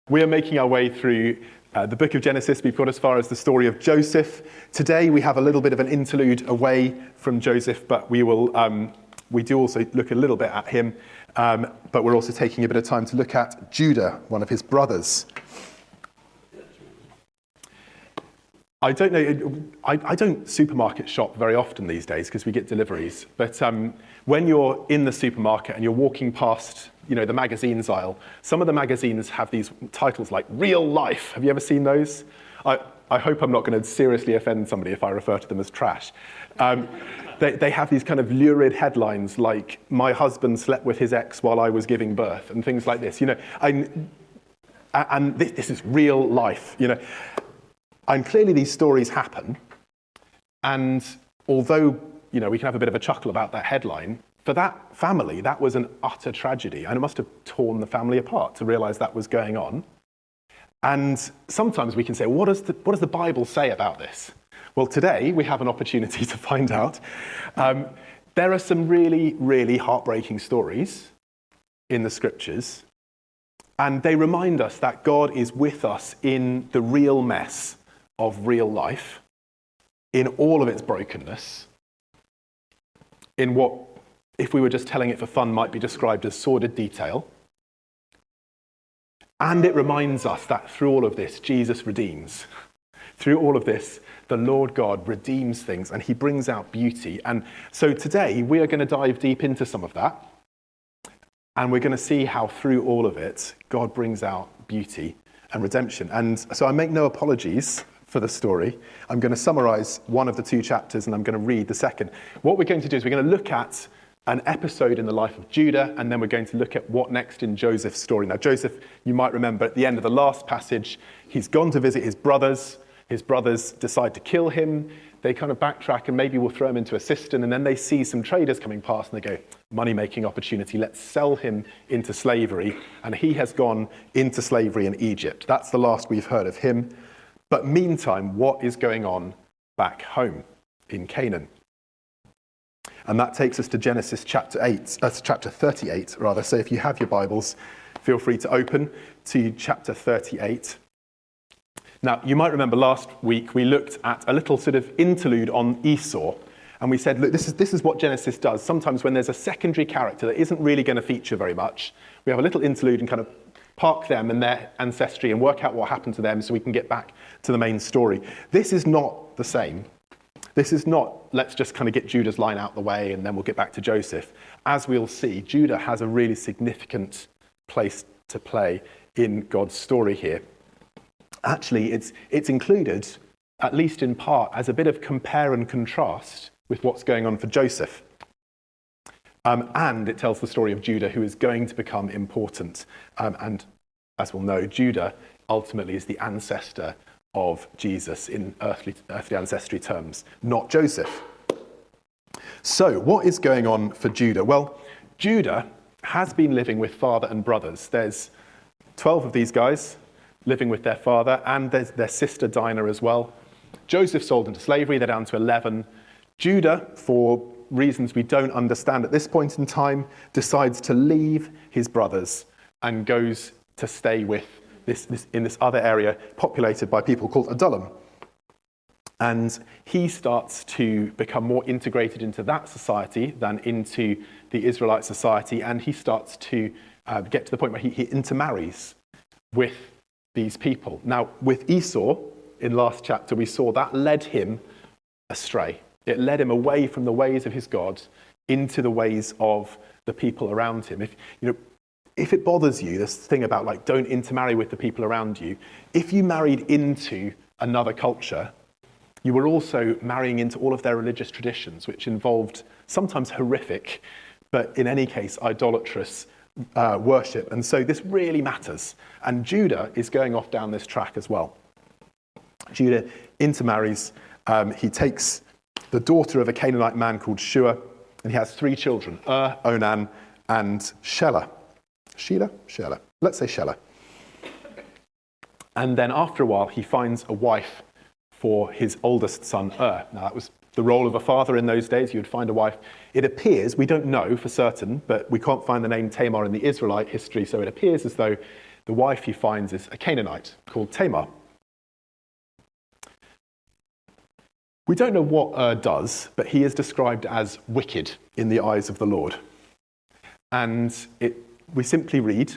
We are making our way through the book of Genesis. We've got as far as the story of Joseph. Today we have a little bit of an interlude away from Joseph, but we do also look a little bit at him. But we're also taking a bit of time to look at Judah, one of his brothers. I don't know, I don't supermarket shop very often these days because we get deliveries. But when you're in the supermarket and you're walking past, the magazines aisle, some of the magazines have these titles like Real Life. Have you ever seen those? I hope I'm not going to seriously offend somebody if I refer to them as trash. They have these kind of lurid headlines like, my husband slept with his ex while I was giving birth, and things like this. And this is real life, And clearly these stories happen. And although, we can have a bit of a chuckle about that headline, for that family, that was an utter tragedy. And it must have torn the family apart to realize that was going on. And sometimes we can say, what does the Bible say about this? Well, today we have an opportunity to find out. There are some really, really heartbreaking stories in the scriptures. And they remind us that God is with us in the real mess of real life, in all of its brokenness, in what, if we were just telling it for fun, might be described as sordid detail. And it reminds us that through all of this, Jesus redeems. Through all of this, the Lord God redeems things and he brings out beauty. And so today, we are going to dive deep into some of that. And we're going to see how through all of it, God brings out beauty and redemption. And so I make no apologies for the story. I'm going to summarize one of the two chapters and I'm going to read the second. What we're going to do is we're going to look at an episode in the life of Judah, and then we're going to look at what next in Joseph's story. Now, Joseph, you might remember at the end of the last passage, he's gone to visit his brothers. His brothers decide to kill him. They kind of backtrack and maybe will throw him into a cistern, and then they see some traders coming past and they go, money-making opportunity, let's sell him into slavery. And he has gone into slavery in Egypt. That's the last we've heard of him. But meantime, what is going on back home in Canaan? And that takes us to Genesis chapter 38, rather. So if you have your Bibles, feel free to open to chapter 38. Now, you might remember last week we looked at a little sort of interlude on Esau. And we said, look, this is what Genesis does. Sometimes when there's a secondary character that isn't really going to feature very much, we have a little interlude and kind of park them and their ancestry and work out what happened to them so we can get back to the main story. This is not the same. This is not, let's just kind of get Judah's line out the way and then we'll get back to Joseph. As we'll see, Judah has a really significant place to play in God's story here. Actually, it's included, at least in part, as a bit of compare and contrast with what's going on for Joseph. And it tells the story of Judah, who is going to become important. And as we'll know, Judah ultimately is the ancestor of Jesus in earthly ancestry terms, not Joseph. So what is going on for Judah? Well, Judah has been living with father and brothers. There's 12 of these guys living with their father, and there's their sister Dinah as well. Joseph sold into slavery, they're down to 11. Judah, for reasons we don't understand at this point in time, decides to leave his brothers and goes to stay with in this other area populated by people called Adullam. And he starts to become more integrated into that society than into the Israelite society, and he starts to get to the point where he intermarries with these people. Now, with Esau, in last chapter, we saw that led him astray. It led him away from the ways of his God into the ways of the people around him. If it bothers you, this thing about don't intermarry with the people around you, if you married into another culture, you were also marrying into all of their religious traditions, which involved sometimes horrific, but in any case, idolatrous worship. And so this really matters. And Judah is going off down this track as well. Judah intermarries. He takes the daughter of a Canaanite man called Shua, and he has 3 children, Onan, and Shelah. Shelah. Let's say Shelah. And then after a while, he finds a wife for his oldest son, Now, that was the role of a father in those days. You would find a wife. It appears, we don't know for certain, but we can't find the name Tamar in the Israelite history, so it appears as though The wife he finds is a Canaanite called Tamar. We don't know what does, but he is described as wicked in the eyes of the Lord. And we simply read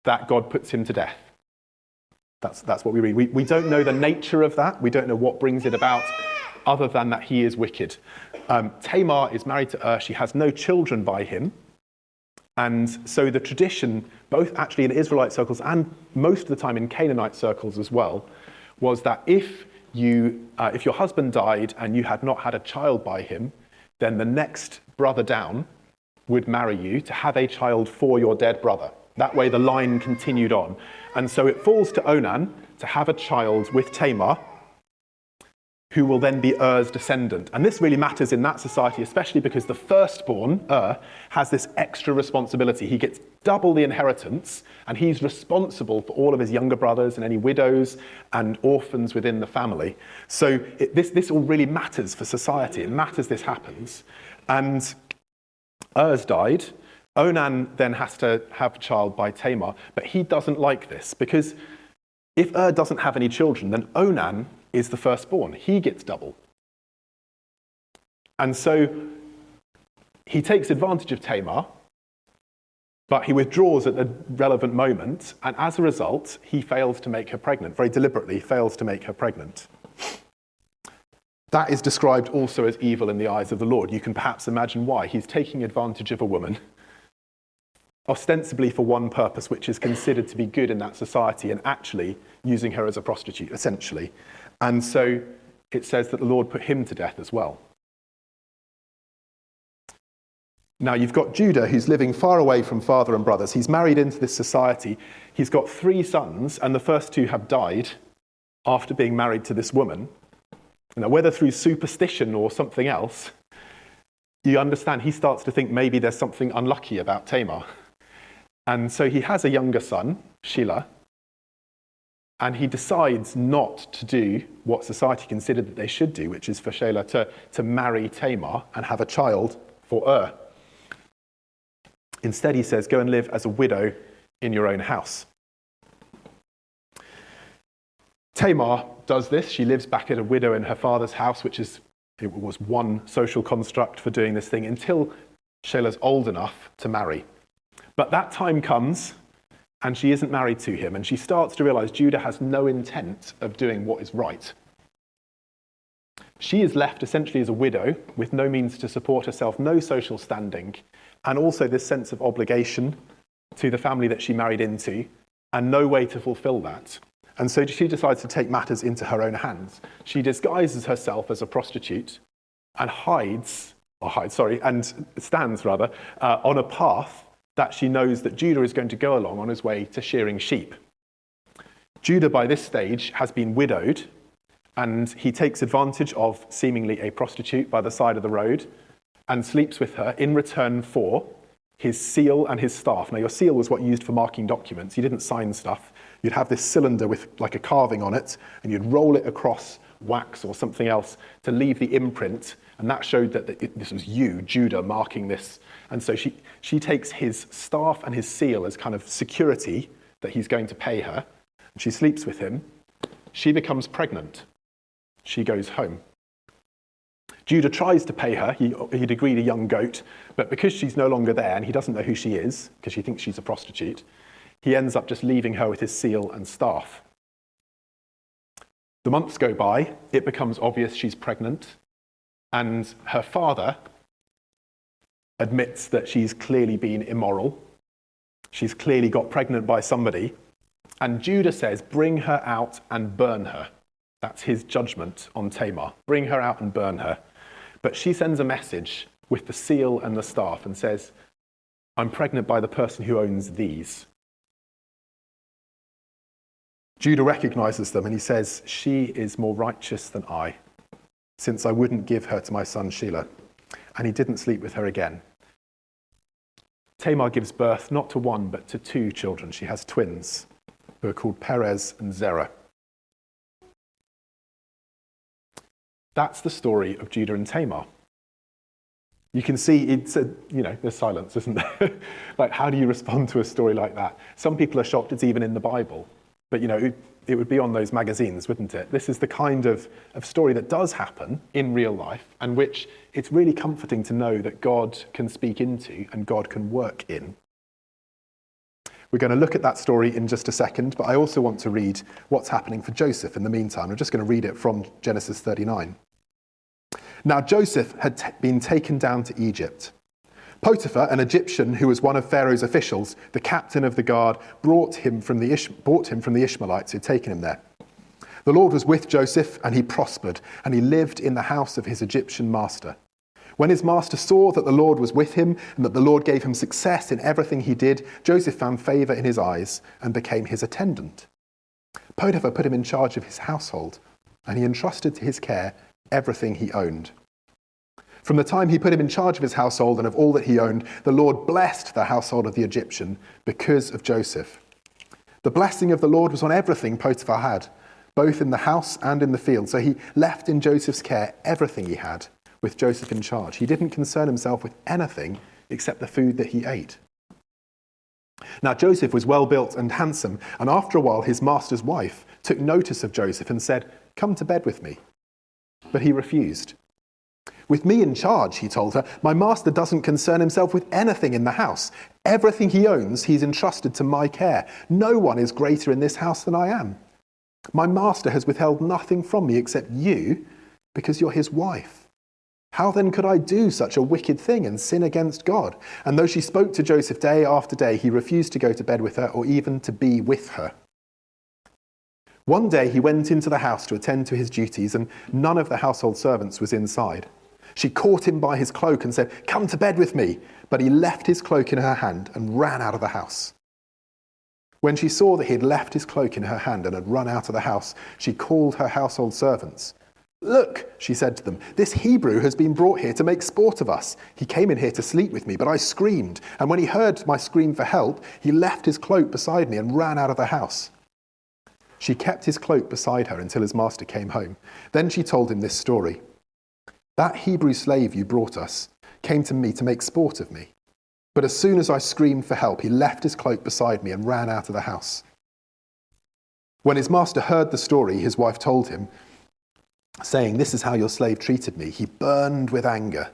that God puts him to death. That's what we read. We don't know the nature of that. We don't know what brings it about, other than that he is wicked. Tamar is married to She has no children by him. And so the tradition, both actually in Israelite circles and most of the time in Canaanite circles as well, was that if your husband died and you had not had a child by him, then the next brother down would marry you to have a child for your dead brother. That way the line continued on. And so it falls to Onan to have a child with Tamar, who will then be Er's descendant. And this really matters in that society, especially because the firstborn, has this extra responsibility. He gets double the inheritance, and he's responsible for all of his younger brothers and any widows and orphans within the family. So this all really matters for society. It matters this happens. And Er's died. Onan then has to have a child by Tamar, but he doesn't like this, because if doesn't have any children, then Onan is the firstborn. He gets double. And so he takes advantage of Tamar, but he withdraws at the relevant moment, and as a result, he fails to make her pregnant, very deliberately fails to make her pregnant. That is described also as evil in the eyes of the Lord. You can perhaps imagine why. He's taking advantage of a woman, ostensibly for one purpose, which is considered to be good in that society, and actually using her as a prostitute, essentially. And so it says that the Lord put him to death as well. Now you've got Judah, who's living far away from father and brothers. He's married into this society. He's got 3 sons, and the first 2 have died after being married to this woman. Now, whether through superstition or something else, you understand he starts to think maybe there's something unlucky about Tamar. And so he has a younger son, Shelah, and he decides not to do what society considered that they should do, which is for Shelah to marry Tamar and have a child for Instead, he says, go and live as a widow in your own house. Tamar does this. She lives back as a widow in her father's house, it was one social construct for doing this thing, until Shelah's old enough to marry. But that time comes, and she isn't married to him, and she starts to realize Judah has no intent of doing what is right. She is left essentially as a widow, with no means to support herself, no social standing, and also this sense of obligation to the family that she married into, and no way to fulfill that. And so she decides to take matters into her own hands. She disguises herself as a prostitute and stands on a path that she knows that Judah is going to go along on his way to shearing sheep. Judah, by this stage, has been widowed, and he takes advantage of seemingly a prostitute by the side of the road and sleeps with her in return for his seal and his staff. Now, your seal was what you used for marking documents. You didn't sign stuff. You'd have this cylinder with like a carving on it, and you'd roll it across wax or something else to leave the imprint, and that showed that this was you, Judah, marking this. And so she takes his staff and his seal as kind of security that he's going to pay her. She sleeps with him. She becomes pregnant. She goes home. Judah tries to pay her. He'd agreed a young goat, but because she's no longer there and he doesn't know who she is, because she thinks she's a prostitute, he ends up just leaving her with his seal and staff. The months go by, it becomes obvious she's pregnant, and her father admits that she's clearly been immoral. She's clearly got pregnant by somebody, and Judah says, bring her out and burn her. That's his judgment on Tamar. Bring her out and burn her. But she sends a message with the seal and the staff and says, I'm pregnant by the person who owns these. Judah recognizes them and he says, she is more righteous than I, since I wouldn't give her to my son Shelah. And he didn't sleep with her again. Tamar gives birth not to one, but to 2 children. She has twins who are called Perez and Zerah. That's the story of Judah and Tamar. You can see there's silence, isn't there? Like, how do you respond to a story like that? Some people are shocked it's even in the Bible, but it would be on those magazines, wouldn't it? This is the kind of story that does happen in real life, and which it's really comforting to know that God can speak into and God can work in. We're going to look at that story in just a second, but I also want to read what's happening for Joseph in the meantime. I'm just going to read it from Genesis 39. Now Joseph had been taken down to Egypt. Potiphar, an Egyptian who was one of Pharaoh's officials, the captain of the guard, brought him from the Ishmaelites who had taken him there. The Lord was with Joseph, and he prospered, and he lived in the house of his Egyptian master. When his master saw that the Lord was with him, and that the Lord gave him success in everything he did, Joseph found favor in his eyes and became his attendant. Potiphar put him in charge of his household, and he entrusted to his care everything he owned. From the time he put him in charge of his household and of all that he owned, the Lord blessed the household of the Egyptian because of Joseph. The blessing of the Lord was on everything Potiphar had, both in the house and in the field. So he left in Joseph's care everything he had, with Joseph in charge. He didn't concern himself with anything except the food that he ate. Now Joseph was well built and handsome, and after a while his master's wife took notice of Joseph and said, "Come to bed with me." But he refused. "With me in charge," he told her, "my master doesn't concern himself with anything in the house. Everything he owns, he's entrusted to my care. No one is greater in this house than I am. My master has withheld nothing from me except you, because you're his wife. How then could I do such a wicked thing and sin against God?" And though she spoke to Joseph day after day, he refused to go to bed with her or even to be with her. One day he went into the house to attend to his duties, and none of the household servants was inside. She caught him by his cloak and said, "Come to bed with me." But he left his cloak in her hand and ran out of the house. When she saw that he had left his cloak in her hand and had run out of the house, she called her household servants. "Look," she said to them, "this Hebrew has been brought here to make sport of us. He came in here to sleep with me, but I screamed. And when he heard my scream for help, he left his cloak beside me and ran out of the house." She kept his cloak beside her until his master came home. Then she told him this story. "That Hebrew slave you brought us came to me to make sport of me. But as soon as I screamed for help, he left his cloak beside me and ran out of the house." When his master heard the story, his wife told him, saying, "This is how your slave treated me." He burned with anger.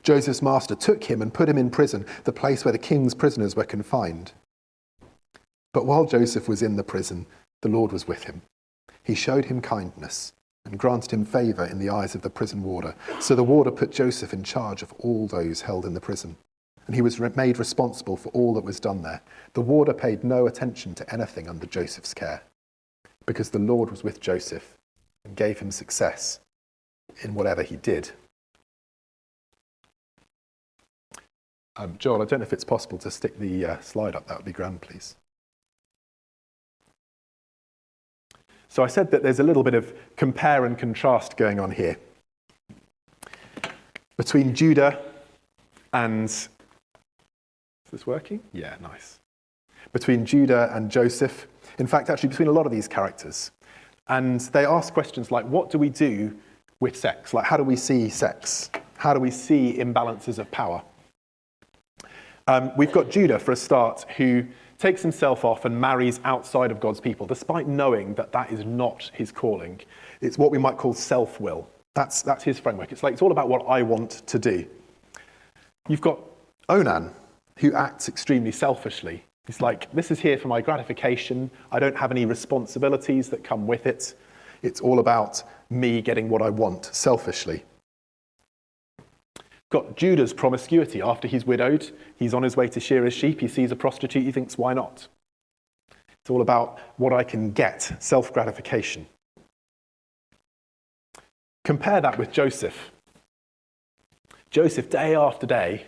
Joseph's master took him and put him in prison, the place where the king's prisoners were confined. But while Joseph was in the prison, the Lord was with him. He showed him kindness and granted him favor in the eyes of the prison warder. So the warder put Joseph in charge of all those held in the prison, and he was made responsible for all that was done there. The warder paid no attention to anything under Joseph's care, because the Lord was with Joseph and gave him success in whatever he did. Joel, I don't know if it's possible to stick the slide up. That would be grand, please. So I said that there's a little bit of compare and contrast going on here between Judah and... Is this working? Yeah, nice. Between Judah and Joseph. In fact, actually between a lot of these characters. And they ask questions like, what do we do with sex? Like, how do we see sex? How do we see imbalances of power? We've got Judah, for a start, who takes himself off and marries outside of God's people, despite knowing that that is not his calling. It's what we might call self-will. That's his framework. It's all about what I want to do. You've got Onan, who acts extremely selfishly. He's like, this is here for my gratification. I don't have any responsibilities that come with it. It's all about me getting what I want selfishly. Got Judah's promiscuity. After he's widowed, he's on his way to shear his sheep. He sees a prostitute. He thinks, why not? It's all about what I can get, self-gratification. Compare that with Joseph. Joseph, day after day,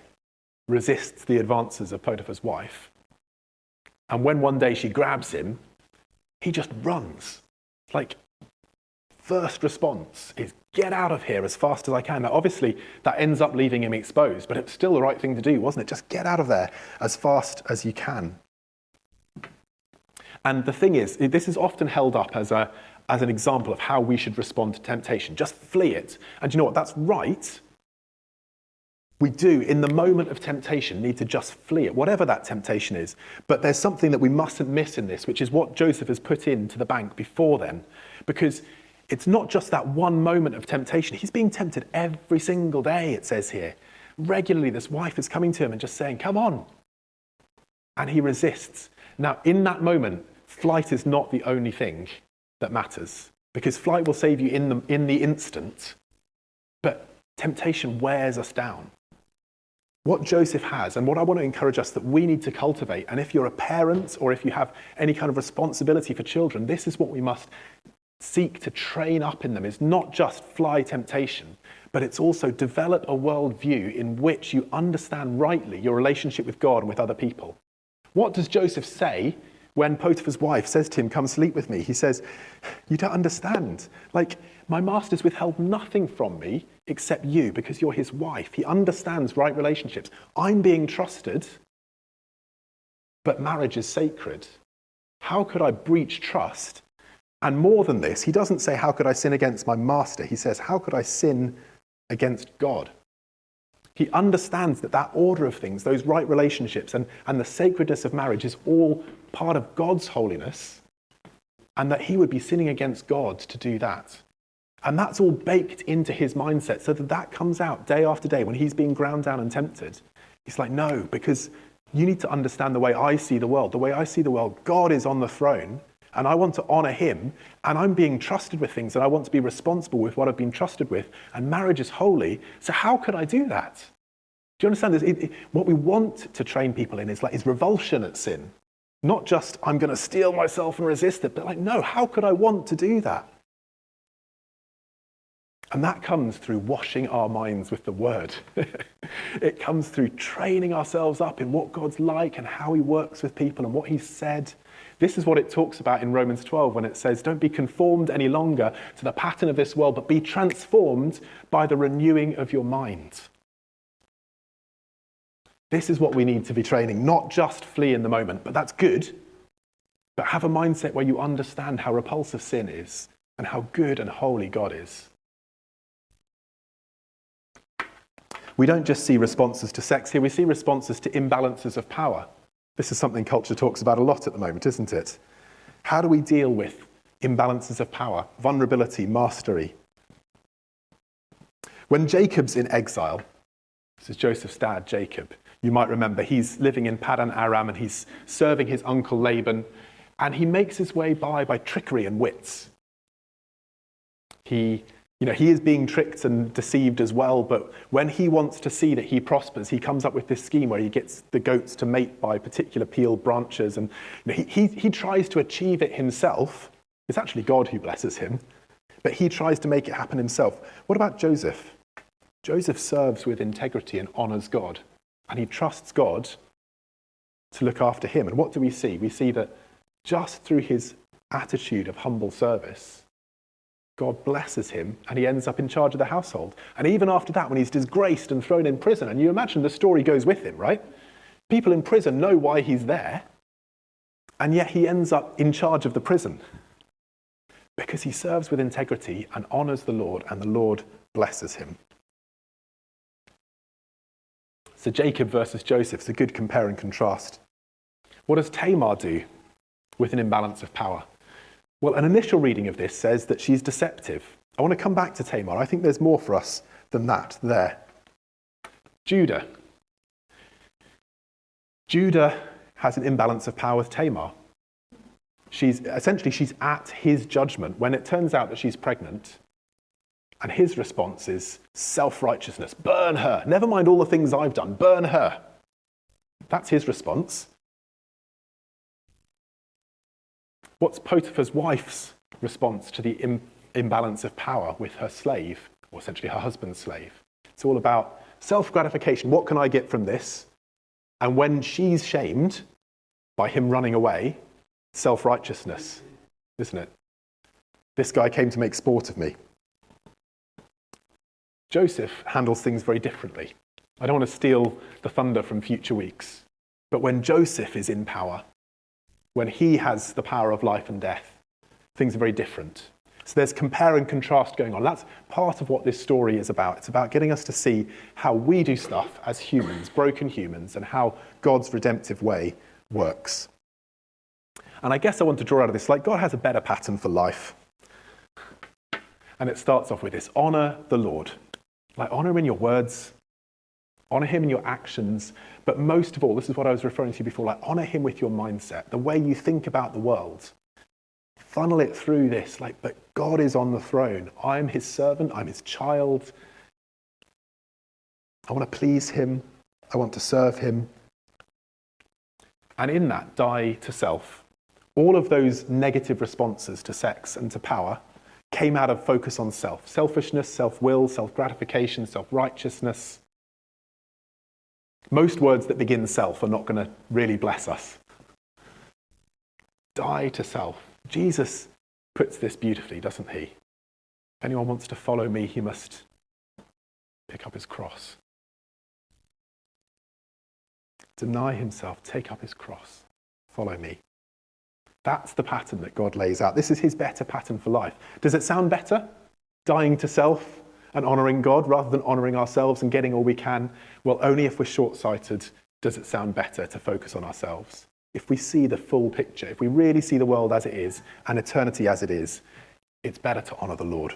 resists the advances of Potiphar's wife. And when one day she grabs him, he just runs. First response is, get out of here as fast as I can. Now, obviously, that ends up leaving him exposed, but it's still the right thing to do, wasn't it? Just get out of there as fast as you can. And the thing is, this is often held up as an example of how we should respond to temptation. Just flee it. And you know what? That's right. We do, in the moment of temptation, need to just flee it, whatever that temptation is. But there's something that we mustn't miss in this, which is what Joseph has put into the bank before then. Because it's not just that one moment of temptation. He's being tempted every single day, it says here. Regularly, this wife is coming to him and just saying, come on. And he resists. Now, in that moment, flight is not the only thing that matters. Because flight will save you in the instant. But temptation wears us down. What Joseph has, and what I want to encourage us that we need to cultivate, and if you're a parent or if you have any kind of responsibility for children, this is what we must seek to train up in them, is not just fly temptation, but it's also develop a worldview in which you understand rightly your relationship with God and with other people. What does Joseph say when Potiphar's wife says to him, come sleep with me? He says, you don't understand. Like, my master's withheld nothing from me except you because you're his wife. He understands right relationships. I'm being trusted, but marriage is sacred. How could I breach trust? And more than this, he doesn't say, how could I sin against my master? He says, how could I sin against God? He understands that order of things, those right relationships and the sacredness of marriage is all part of God's holiness, and that he would be sinning against God to do that. And that's all baked into his mindset so that comes out day after day when he's being ground down and tempted. He's like, no, because you need to understand the way I see the world. The way I see the world, God is on the throne, and I want to honor him, and I'm being trusted with things, and I want to be responsible with what I've been trusted with, and marriage is holy, so how could I do that? Do you understand this? What we want to train people in is revulsion at sin. Not just, I'm going to steel myself and resist it, but no, how could I want to do that? And that comes through washing our minds with the word. It comes through training ourselves up in what God's like and how he works with people and what he's said. This is what it talks about in Romans 12 when it says, don't be conformed any longer to the pattern of this world, but be transformed by the renewing of your mind. This is what we need to be training, not just flee in the moment, but that's good. But have a mindset where you understand how repulsive sin is and how good and holy God is. We don't just see responses to sex here, we see responses to imbalances of power. This is something culture talks about a lot at the moment, isn't it? How do we deal with imbalances of power, vulnerability, mastery? When Jacob's in exile, this is Joseph's dad, Jacob, you might remember he's living in Paddan Aram and he's serving his uncle Laban, and he makes his way by trickery and wits. He is being tricked and deceived as well, but when he wants to see that he prospers, he comes up with this scheme where he gets the goats to mate by particular peeled branches, and he tries to achieve it himself. It's actually God who blesses him, but he tries to make it happen himself. What about Joseph? Joseph serves with integrity and honors God, and he trusts God to look after him. And what do we see? We see that just through his attitude of humble service, God blesses him and he ends up in charge of the household. And even after that, when he's disgraced and thrown in prison, and you imagine the story goes with him, right? People in prison know why he's there, and yet he ends up in charge of the prison because he serves with integrity and honors the Lord, and the Lord blesses him. So Jacob versus Joseph is a good compare and contrast. What does Tamar do with an imbalance of power? Well, an initial reading of this says that she's deceptive. I want to come back to Tamar. I think there's more for us than that there. Judah. Judah has an imbalance of power with Tamar. She's at his judgment when it turns out that she's pregnant. And his response is self-righteousness. Burn her. Never mind all the things I've done. Burn her. That's his response. What's Potiphar's wife's response to the imbalance of power with her slave, or essentially her husband's slave? It's all about self-gratification. What can I get from this? And when she's shamed by him running away, self-righteousness, isn't it? This guy came to make sport of me. Joseph handles things very differently. I don't want to steal the thunder from future weeks, but when Joseph is in power, when he has the power of life and death, things are very different. So there's compare and contrast going on. That's part of what this story is about. It's about getting us to see how we do stuff as humans, broken humans, and how God's redemptive way works. And I guess I want to draw out of this, like, God has a better pattern for life. And it starts off with this: honor the Lord. Like, honor him in your words, honor him in your actions, but most of all, this is what I was referring to before, like, honor him with your mindset, the way you think about the world. Funnel it through this, like, but God is on the throne. I'm his servant, I'm his child. I want to please him, I want to serve him. And in that, die to self. All of those negative responses to sex and to power came out of focus on self. Selfishness, self-will, self-gratification, self-righteousness. Most words that begin self are not going to really bless us. Die to self. Jesus puts this beautifully, doesn't he? If anyone wants to follow me, he must pick up his cross. Deny himself, take up his cross, follow me. That's the pattern that God lays out. This is his better pattern for life. Does it sound better? Dying to self and honouring God rather than honouring ourselves and getting all we can? Well, only if we're short-sighted does it sound better to focus on ourselves. If we see the full picture, if we really see the world as it is and eternity as it is, it's better to honour the Lord.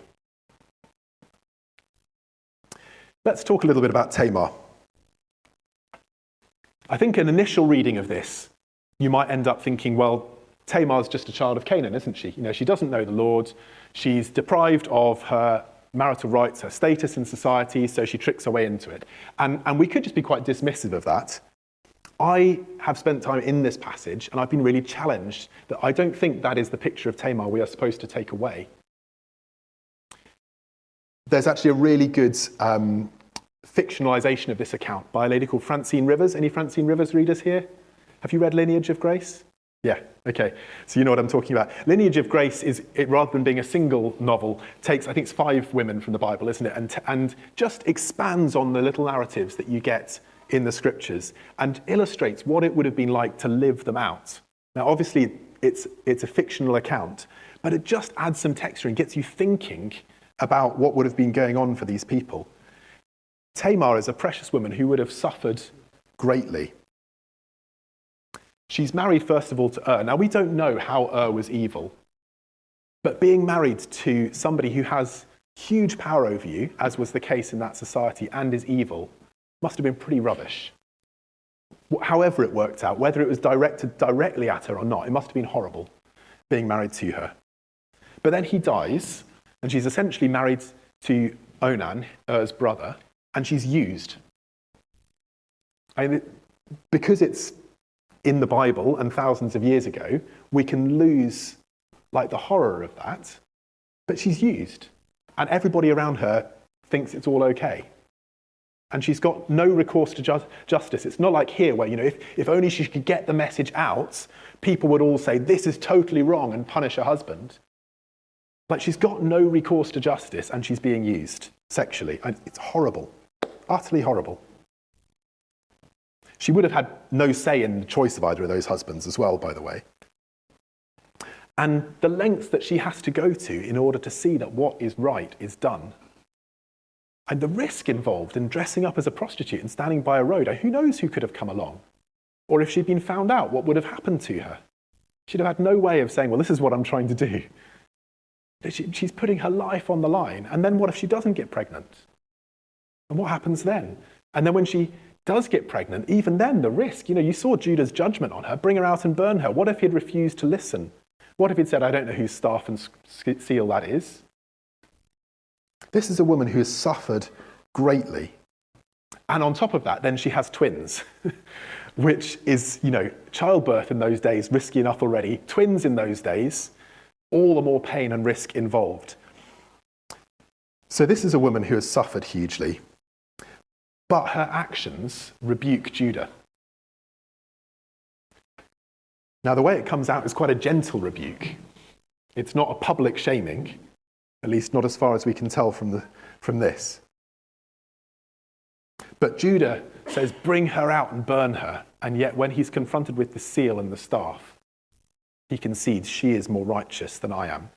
Let's talk a little bit about Tamar. I think an initial reading of this, you might end up thinking, well, Tamar's just a child of Canaan, isn't she? You know, she doesn't know the Lord. She's deprived of her marital rights, her status in society, so she tricks her way into it. And we could just be quite dismissive of that. I have spent time in this passage, and I've been really challenged that I don't think that is the picture of Tamar we are supposed to take away. There's actually a really good fictionalisation of this account by a lady called Francine Rivers. Any Francine Rivers readers here? Have you read Lineage of Grace? Yeah, okay. So you know what I'm talking about. Lineage of Grace is, it, rather than being a single novel, takes, I think it's 5 women from the Bible, isn't it? And just expands on the little narratives that you get in the scriptures and illustrates what it would have been like to live them out. Now, obviously, it's a fictional account, but it just adds some texture and gets you thinking about what would have been going on for these people. Tamar is a precious woman who would have suffered greatly. She's married, first of all, to Now, we don't know how was evil, but being married to somebody who has huge power over you, as was the case in that society, and is evil, must have been pretty rubbish. However it worked out, whether it was directed directly at her or not, it must have been horrible being married to her. But then he dies, and she's essentially married to Onan, Er's brother, and she's used. Because it's in the Bible and thousands of years ago, we can lose like the horror of that, but she's used, and everybody around her thinks it's all okay. And she's got no recourse to justice. It's not like here where, you know, if only she could get the message out, people would all say, this is totally wrong, and punish her husband. Like, she's got no recourse to justice, and she's being used sexually. And it's horrible, utterly horrible. She would have had no say in the choice of either of those husbands as well, by the way. And the lengths that she has to go to in order to see that what is right is done. And the risk involved in dressing up as a prostitute and standing by a road, who knows who could have come along? Or if she'd been found out, what would have happened to her? She'd have had no way of saying, well, this is what I'm trying to do. She's putting her life on the line. And then what if she doesn't get pregnant? And what happens then? And then when she does get pregnant, even then the risk, you know, you saw Judah's judgment on her, bring her out and burn her. What if he'd refused to listen? What if he'd said, I don't know whose staff and seal that is? This is a woman who has suffered greatly. And on top of that, then she has twins, which is, you know, childbirth in those days, risky enough already. Twins in those days, all the more pain and risk involved. So this is a woman who has suffered hugely, but her actions rebuke Judah. Now, the way it comes out is quite a gentle rebuke. It's not a public shaming, at least not as far as we can tell from this. But Judah says, bring her out and burn her. And yet when he's confronted with the seal and the staff, he concedes she is more righteous than I am.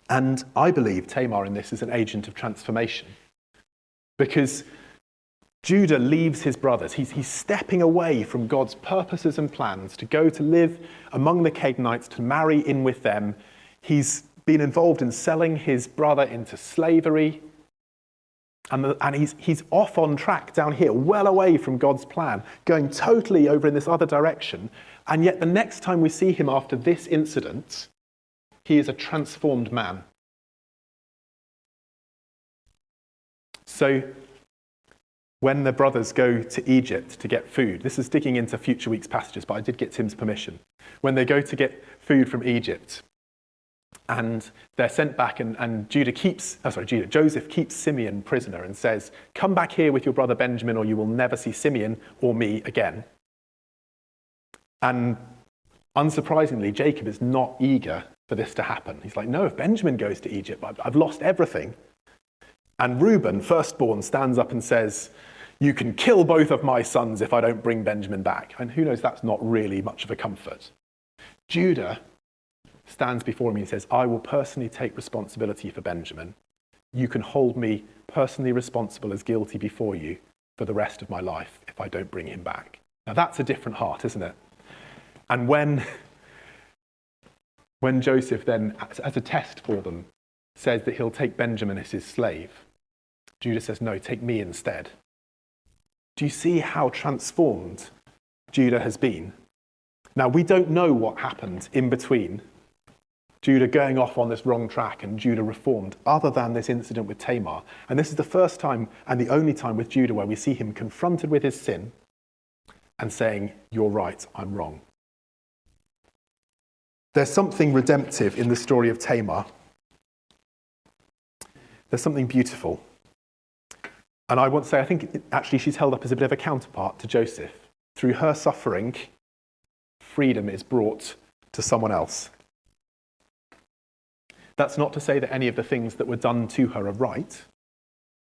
And I believe Tamar in this is an agent of transformation, because Judah leaves his brothers. He's stepping away from God's purposes and plans to go to live among the Canaanites, to marry in with them. He's been involved in selling his brother into slavery. And he's off on track down here, well away from God's plan, going totally over in this other direction. And yet the next time we see him after this incident, he is a transformed man. So when the brothers go to Egypt to get food, this is digging into future week's passages, but I did get Tim's permission. When they go to get food from Egypt, and they're sent back, and Joseph keeps Simeon prisoner and says, "Come back here with your brother Benjamin, or you will never see Simeon or me again." And unsurprisingly, Jacob is not eager for this to happen. He's like, "No, if Benjamin goes to Egypt, I've lost everything." And Reuben, firstborn, stands up and says, "You can kill both of my sons if I don't bring Benjamin back." And who knows, that's not really much of a comfort. Judah stands before him and says, "I will personally take responsibility for Benjamin. You can hold me personally responsible as guilty before you for the rest of my life if I don't bring him back." Now that's a different heart, isn't it? And when Joseph then, as a test for them, says that he'll take Benjamin as his slave, Judah says, "No, take me instead." Do you see how transformed Judah has been? Now, we don't know what happened in between Judah going off on this wrong track and Judah reformed, other than this incident with Tamar. And this is the first time and the only time with Judah where we see him confronted with his sin and saying, "You're right, I'm wrong." There's something redemptive in the story of Tamar. There's something beautiful. And I want to say, I think actually she's held up as a bit of a counterpart to Joseph. Through her suffering, freedom is brought to someone else. That's not to say that any of the things that were done to her are right.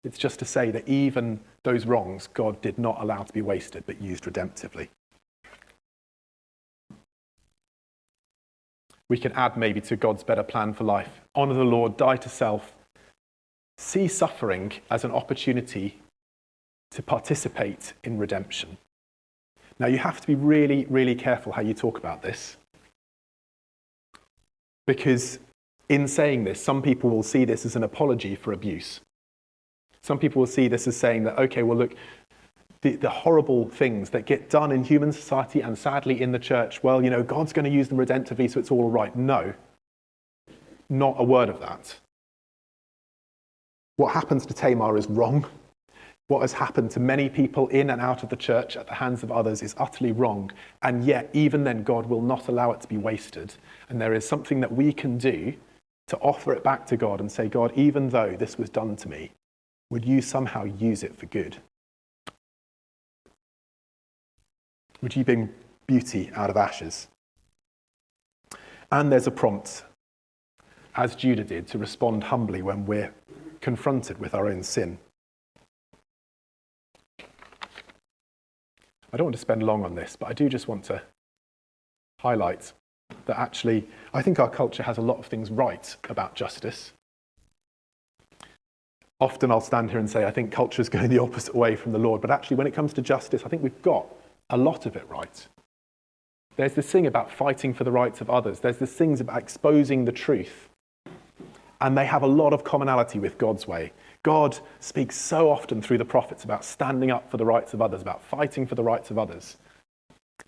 It's just to say that even those wrongs, God did not allow to be wasted, but used redemptively. We can add maybe to God's better plan for life. Honour the Lord, die to self. See suffering as an opportunity to participate in redemption. Now, you have to be really, really careful how you talk about this. Because in saying this, some people will see this as an apology for abuse. Some people will see this as saying that, okay, well, look, the horrible things that get done in human society and sadly in the church, well, God's going to use them redemptively, so it's all right. No, not a word of that. What happens to Tamar is wrong. What has happened to many people in and out of the church at the hands of others is utterly wrong. And yet, even then, God will not allow it to be wasted. And there is something that we can do to offer it back to God and say, "God, even though this was done to me, would you somehow use it for good? Would you bring beauty out of ashes?" And there's a prompt, as Judah did, to respond humbly when we're confronted with our own sin. I don't want to spend long on this, but I do just want to highlight that actually, I think our culture has a lot of things right about justice. Often I'll stand here and say, I think culture is going the opposite way from the Lord, but actually when it comes to justice, I think we've got a lot of it right. There's this thing about fighting for the rights of others. There's this thing about exposing the truth. And they have a lot of commonality with God's way. God speaks so often through the prophets about standing up for the rights of others, about fighting for the rights of others.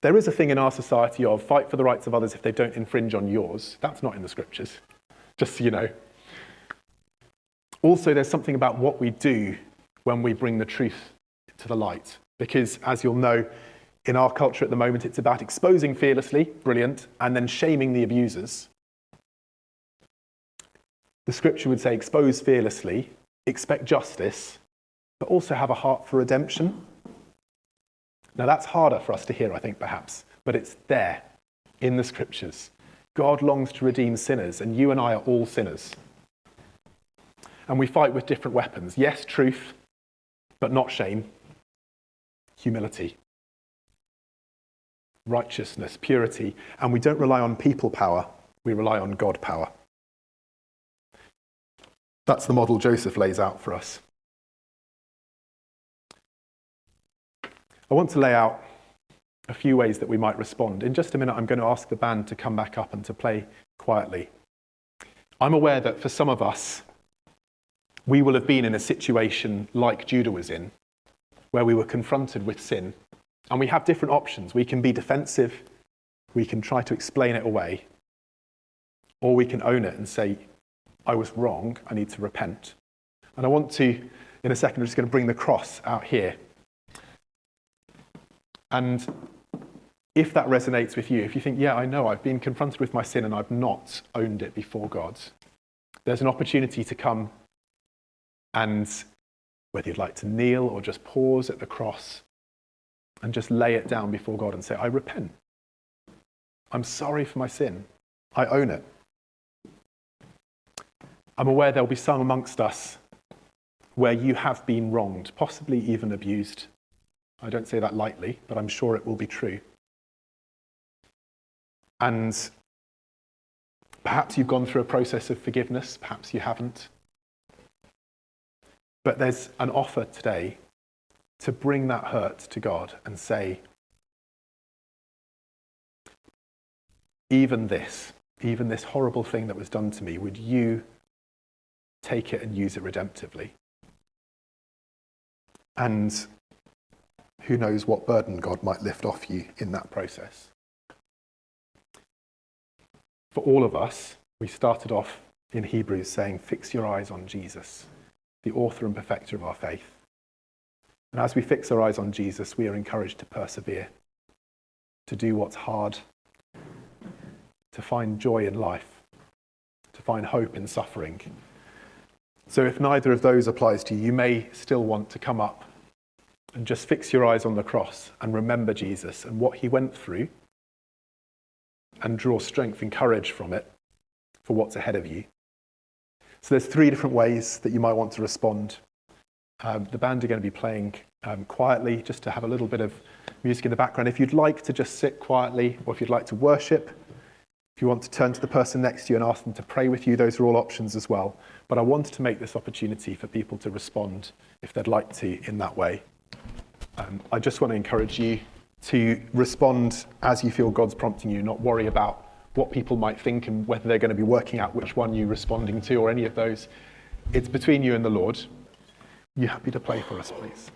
There is a thing in our society of fight for the rights of others if they don't infringe on yours. That's not in the scriptures, just so you know. Also, there's something about what we do when we bring the truth to the light. Because, as you'll know, in our culture at the moment, it's about exposing fearlessly, brilliant, and then shaming the abusers. The scripture would say, expose fearlessly, expect justice, but also have a heart for redemption. Now that's harder for us to hear, I think, perhaps, but it's there in the scriptures. God longs to redeem sinners, and you and I are all sinners. And we fight with different weapons. Yes, truth, but not shame. Humility. Righteousness, purity. And we don't rely on people power, we rely on God power. That's the model Joseph lays out for us. I want to lay out a few ways that we might respond. In just a minute, I'm going to ask the band to come back up and to play quietly. I'm aware that for some of us, we will have been in a situation like Judah was in, where we were confronted with sin. And we have different options. We can be defensive, we can try to explain it away, or we can own it and say, I was wrong, I need to repent. And I want to, in a second, I'm just going to bring the cross out here. And if that resonates with you, if you think, yeah, I know, I've been confronted with my sin and I've not owned it before God, there's an opportunity to come and, whether you'd like to kneel or just pause at the cross and just lay it down before God and say, I repent. I'm sorry for my sin. I own it. I'm aware there'll be some amongst us where you have been wronged, possibly even abused. I don't say that lightly, but I'm sure it will be true. And perhaps you've gone through a process of forgiveness, perhaps you haven't. But there's an offer today to bring that hurt to God and say, even this horrible thing that was done to me, would you take it and use it redemptively? And who knows what burden God might lift off you in that process. For all of us, we started off in Hebrews saying, fix your eyes on Jesus, the author and perfecter of our faith. And as we fix our eyes on Jesus, we are encouraged to persevere, to do what's hard, to find joy in life, to find hope in suffering. So if neither of those applies to you, you may still want to come up and just fix your eyes on the cross and remember Jesus and what he went through and draw strength and courage from it for what's ahead of you. So there's 3 different ways that you might want to respond. The band are going to be playing quietly, just to have a little bit of music in the background. If you'd like to just sit quietly, or if you'd like to worship, if you want to turn to the person next to you and ask them to pray with you, those are all options as well. But I wanted to make this opportunity for people to respond if they'd like to in that way. I just want to encourage you to respond as you feel God's prompting you, not worry about what people might think and whether they're going to be working out which one you're responding to or any of those. It's between you and the Lord. You happy to play for us, please?